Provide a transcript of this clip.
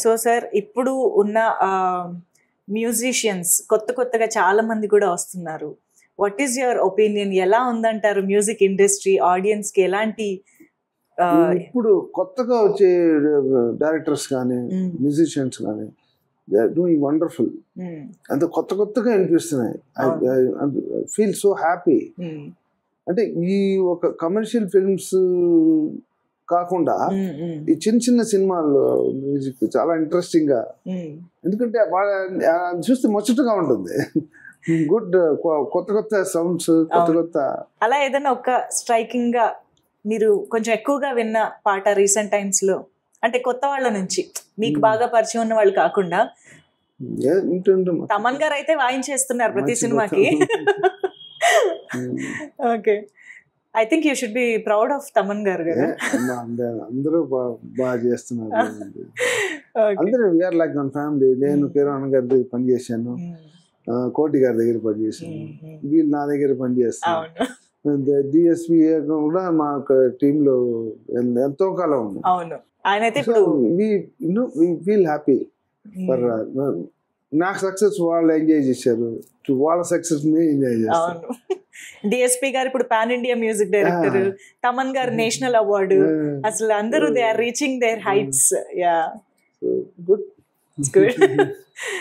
So sir ఇప్పుడు ఉన్న musicians కొత్తగా చాలా మంది కూడా వస్తున్నారు. What is your opinion? ఎలా ఉందంటారు మ్యూజిక్ ఇండస్ట్రీ? ఆడియన్స్ కి ఎలాంటి ఇప్పుడు కొత్తగా వచ్చే డైరెక్టర్స్ కానీ మ్యూజిషియన్స్ కానీ దే ఆర్ డూయింగ్ వండర్ఫుల్. అంత కొత్తగా అనిపిస్తున్నాయి. I feel so happy. అంటే ఈ ఒక కమర్షియల్ ఫిల్మ్స్ కాకుండా ఈ చిన్న సినిమాల్లో మ్యూజిక్ చాలా ఇంట్రెస్టింగ్ గా, ఎందుకంటే చూస్తే ముచ్చటగా ఉంటుంది. గుడ్ కొత్త సౌండ్స్, కొత్త అలా ఏదైనా ఒక స్ట్రైకింగ్ గా మీరు కొంచెం ఎక్కువగా విన్న పాట రీసెంట్ టైమ్స్ లో, అంటే కొత్త వాళ్ళ నుంచి మీకు బాగా పరిచయం ఉన్న వాళ్ళు కాకుండా? తమన్ గారు అయితే వాయించేస్తున్నారు ప్రతి సినిమాకి. Okay, I think you should be proud of Thaman గారు కదా. అందరూ బాగా చేస్తున్నారు. అందరూ వీఆర్ లైక్ వన్ ఫ్యామిలీ. నేను కిరణ్ గారి దగ్గర పనిచేశాను, కోటి గారి దగ్గర పనిచేశాను, వీళ్ళు నా దగ్గర పనిచేస్తాను. డిఎస్పీ కూడా మా టీంలో ఎంతో కాలం ఉంది. ఫీల్ హ్యాపీ ఫర్ నాకు సక్సెస్ వాళ్ళు ఎంజాయ్ చేశారు, వాళ్ళ సక్సెస్ మేము ఎంజాయ్ చేస్తాం. డిఎస్పీ గారు ఇప్పుడు pan India music director, Thaman గారు నేషనల్ అవార్డు, అసలు అందరూ they are reaching their heights. Yeah, good.